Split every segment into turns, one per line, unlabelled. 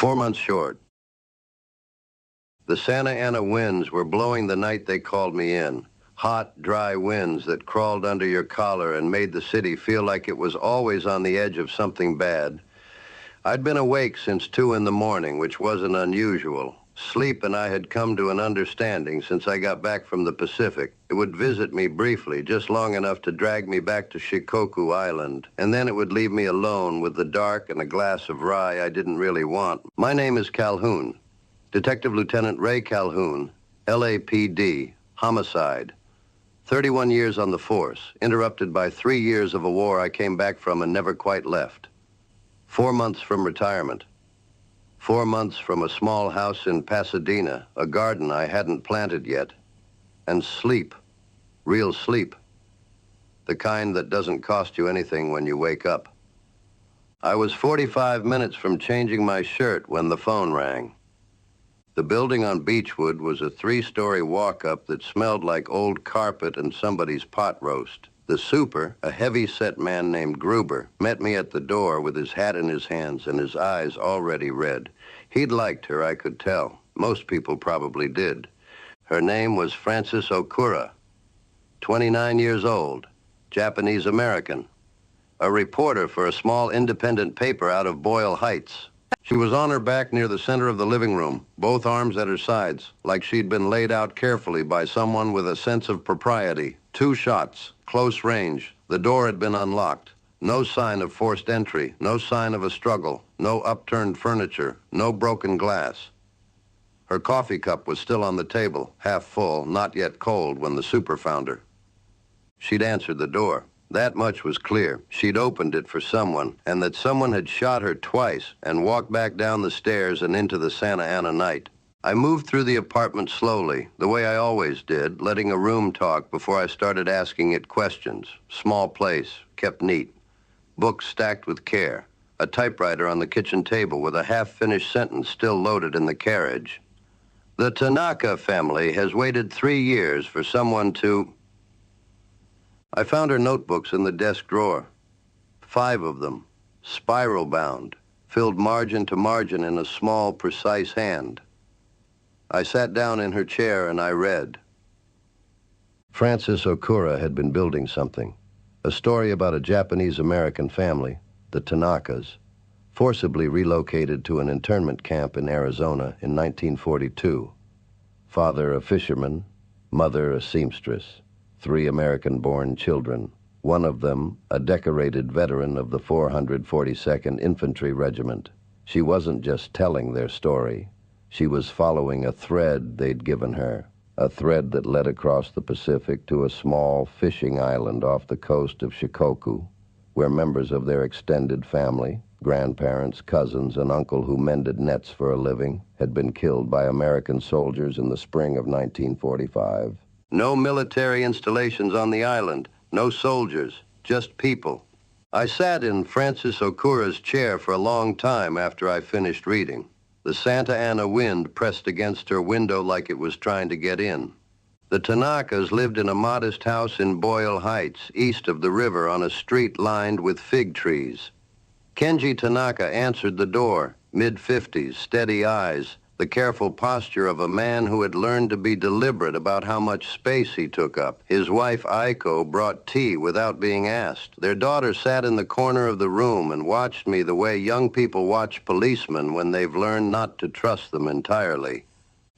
4 months short. The Santa Ana winds were blowing the night they called me in. Hot, dry winds that crawled under your collar and made the city feel like it was always on the edge of something bad. I'd been awake since 2 in the morning, which wasn't unusual. Sleep and I had come to an understanding since I got back from the Pacific. It would visit me briefly, just long enough to drag me back to Shikoku Island, and then it would leave me alone with the dark and a glass of rye I didn't really want. My name is Calhoun. Detective Lieutenant Ray Calhoun, LAPD, homicide. 31 years on the force, interrupted by 3 years of a war I came back from and never quite left. 4 months from retirement. 4 months from a small house in Pasadena, a garden I hadn't planted yet. And sleep, real sleep. The kind that doesn't cost you anything when you wake up. I was 45 minutes from changing my shirt when the phone rang. The building on Beechwood was a 3-story walk-up that smelled like old carpet and somebody's pot roast. The super, a heavy-set man named Gruber, met me at the door with his hat in his hands and his eyes already red. He'd liked her, I could tell. Most people probably did. Her name was Frances Okura, 29 years old, Japanese-American, a reporter for a small independent paper out of Boyle Heights. She was on her back near the center of the living room, both arms at her sides, like she'd been laid out carefully by someone with a sense of propriety. 2 shots, close range. The door had been unlocked. No sign of forced entry, no sign of a struggle, no upturned furniture, no broken glass. Her coffee cup was still on the table, half full, not yet cold when the super found her. She'd answered the door. That much was clear. She'd opened it for someone, and that someone had shot her twice and walked back down the stairs and into the Santa Ana night. I moved through the apartment slowly, the way I always did, letting a room talk before I started asking it questions. Small place, kept neat. Books stacked with care. A typewriter on the kitchen table with a half-finished sentence still loaded in the carriage. The Tanaka family has waited 3 years for someone to... I found her notebooks in the desk drawer. 5 of them, spiral-bound, filled margin to margin in a small, precise hand. I sat down in her chair and I read. Frances Okura had been building something. A story about a Japanese-American family, the Tanakas, forcibly relocated to an internment camp in Arizona in 1942. Father a fisherman, mother a seamstress. 3 American-born children, one of them a decorated veteran of the 442nd Infantry Regiment. She wasn't just telling their story. She was following a thread they'd given her, a thread that led across the Pacific to a small fishing island off the coast of Shikoku, where members of their extended family, grandparents, cousins, and uncle who mended nets for a living, had been killed by American soldiers in the spring of 1945. No military installations on the island, no soldiers, just people. I sat in Frances Okura's chair for a long time after I finished reading. The Santa Ana wind pressed against her window like it was trying to get in. The Tanakas lived in a modest house in Boyle Heights, east of the river on a street lined with fig trees. Kenji Tanaka answered the door, mid-50s, steady eyes, the careful posture of a man who had learned to be deliberate about how much space he took up. His wife, Aiko, brought tea without being asked. Their daughter sat in the corner of the room and watched me the way young people watch policemen when they've learned not to trust them entirely.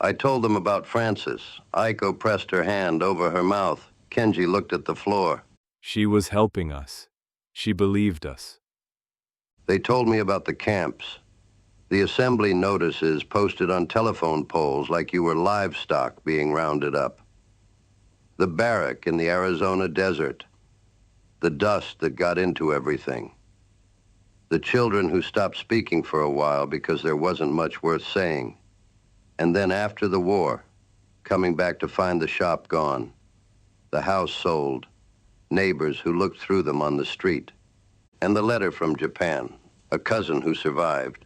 I told them about Frances. Aiko pressed her hand over her mouth. Kenji looked at the floor.
She was helping us. She believed us.
They told me about the camps. The assembly notices posted on telephone poles like you were livestock being rounded up. The barrack in the Arizona desert. The dust that got into everything. The children who stopped speaking for a while because there wasn't much worth saying. And then after the war, coming back to find the shop gone. The house sold. Neighbors who looked through them on the street. And the letter from Japan, a cousin who survived.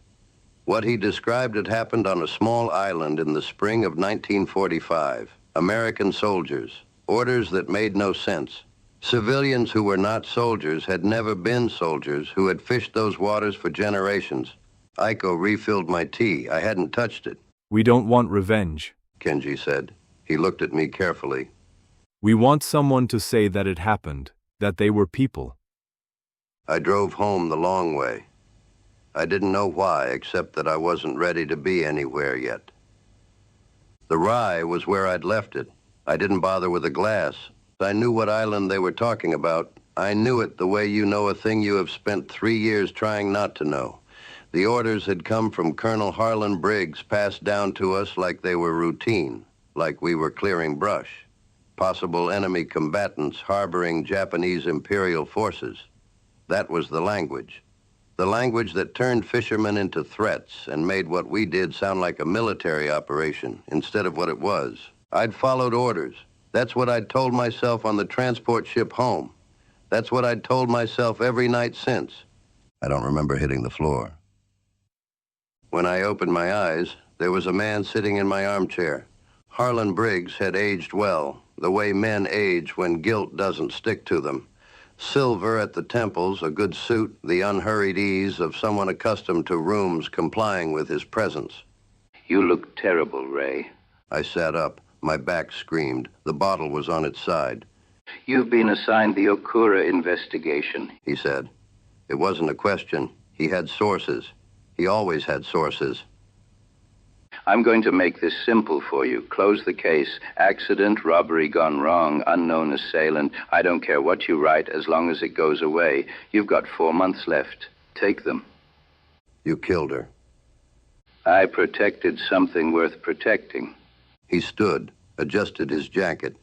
What he described had happened on a small island in the spring of 1945. American soldiers, orders that made no sense. Civilians who were not soldiers had never been soldiers, who had fished those waters for generations. Aiko refilled my tea. I hadn't touched it,
We don't want revenge.
Kenji said. He looked at me carefully.
We want someone to say that it happened, that they were people.
I drove home the long way. I didn't know why, except that I wasn't ready to be anywhere yet. The rye was where I'd left it. I didn't bother with a glass. I knew what island they were talking about. I knew it the way you know a thing you have spent 3 years trying not to know. The orders had come from Colonel Harlan Briggs, passed down to us like they were routine, like we were clearing brush. Possible enemy combatants harboring Japanese imperial forces. That was the language. The language that turned fishermen into threats and made what we did sound like a military operation instead of what it was. I'd followed orders. That's what I'd told myself on the transport ship home. That's what I'd told myself every night since. I don't remember hitting the floor. When I opened my eyes, there was a man sitting in my armchair. Harlan Briggs had aged well, the way men age when guilt doesn't stick to them. Silver at the temples, a good suit, the unhurried ease of someone accustomed to rooms complying with his presence.
You look terrible, Ray.
I sat up. My back screamed. The bottle was on its side.
You've been assigned the Okura investigation,
he said. It wasn't a question. He had sources. He always had sources.
I'm going to make this simple for you. Close the case. Accident, robbery gone wrong, unknown assailant. I don't care what you write as long as it goes away. You've got 4 months left. Take them.
You killed her.
I protected something worth protecting.
He stood, adjusted his jacket.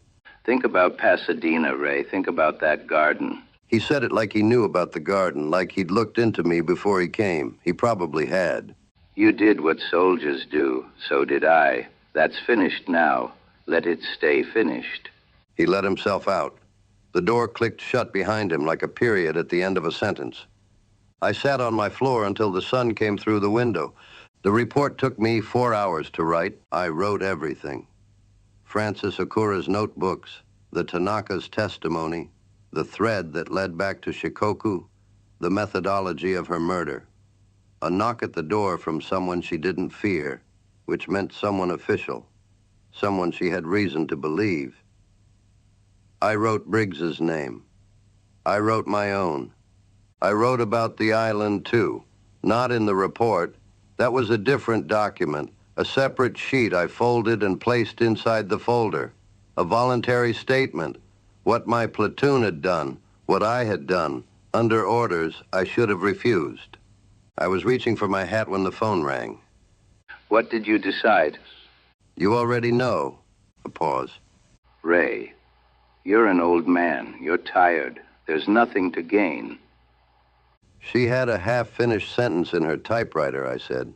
Think about Pasadena, Ray. Think about that garden.
He said it like he knew about the garden, like he'd looked into me before he came. He probably had.
You did what soldiers do. So did I. That's finished now. Let it stay finished.
He let himself out. The door clicked shut behind him like a period at the end of a sentence. I sat on my floor until the sun came through the window. The report took me 4 hours to write. I wrote everything. Francis Okura's notebooks, the Tanaka's testimony, the thread that led back to Shikoku, the methodology of her murder. A knock at the door from someone she didn't fear, which meant someone official, someone she had reason to believe. I wrote Briggs's name. I wrote my own. I wrote about the island, too. Not in the report. That was a different document, a separate sheet I folded and placed inside the folder. A voluntary statement. What my platoon had done, what I had done, under orders I should have refused. I was reaching for my hat when the phone rang.
What did you decide?
You already know. A pause.
Ray, you're an old man. You're tired. There's nothing to gain.
She had a half-finished sentence in her typewriter, I said.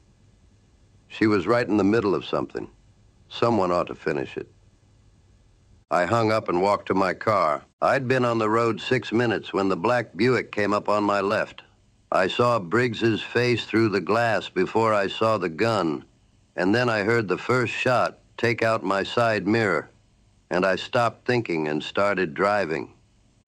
She was right in the middle of something. Someone ought to finish it. I hung up and walked to my car. I'd been on the road 6 minutes when the black Buick came up on my left. I saw Briggs's face through the glass before I saw the gun, and then I heard the first shot take out my side mirror, and I stopped thinking and started driving.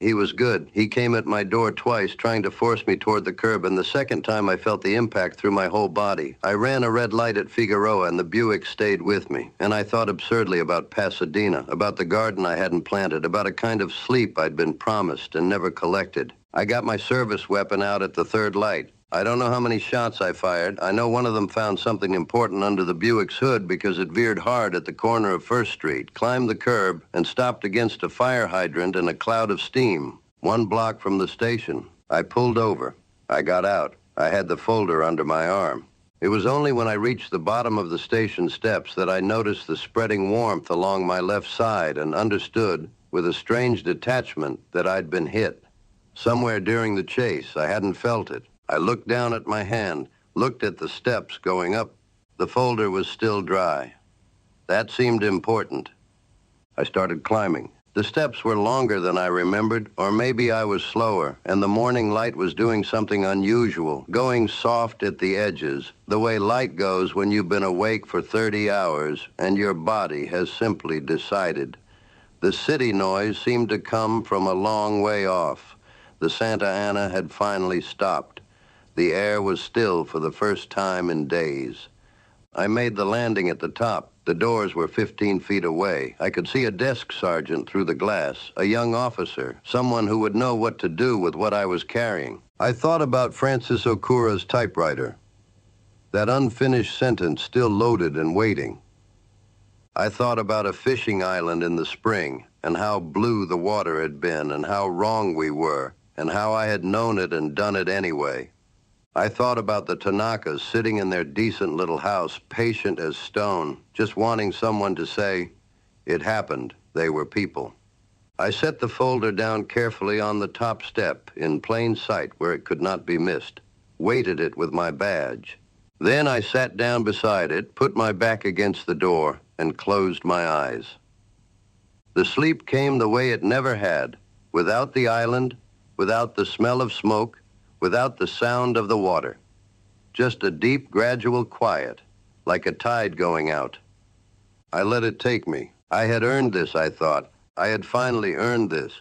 He was good. He came at my door twice, trying to force me toward the curb, and the second time I felt the impact through my whole body. I ran a red light at Figueroa, and the Buick stayed with me. And I thought absurdly about Pasadena, about the garden I hadn't planted, about a kind of sleep I'd been promised and never collected. I got my service weapon out at the third light. I don't know how many shots I fired. I know one of them found something important under the Buick's hood because it veered hard at the corner of First Street, climbed the curb, and stopped against a fire hydrant in a cloud of steam, 1 block from the station. I pulled over. I got out. I had the folder under my arm. It was only when I reached the bottom of the station steps that I noticed the spreading warmth along my left side and understood, with a strange detachment, that I'd been hit. Somewhere during the chase, I hadn't felt it. I looked down at my hand, looked at the steps going up. The folder was still dry. That seemed important. I started climbing. The steps were longer than I remembered, or maybe I was slower, and the morning light was doing something unusual, going soft at the edges, the way light goes when you've been awake for 30 hours and your body has simply decided. The city noise seemed to come from a long way off. The Santa Ana had finally stopped. The air was still for the first time in days. I made the landing at the top. The doors were 15 feet away. I could see a desk sergeant through the glass, a young officer, someone who would know what to do with what I was carrying. I thought about Francis Okura's typewriter, that unfinished sentence still loaded and waiting. I thought about a fishing island in the spring, and how blue the water had been, and how wrong we were, and how I had known it and done it anyway. I thought about the Tanakas sitting in their decent little house, patient as stone, just wanting someone to say, "It happened, they were people." I set the folder down carefully on the top step, in plain sight where it could not be missed, weighted it with my badge. Then I sat down beside it, put my back against the door, and closed my eyes. The sleep came the way it never had, without the island, without the smell of smoke, without the sound of the water. Just a deep, gradual quiet, like a tide going out. I let it take me. I had earned this, I thought. I had finally earned this.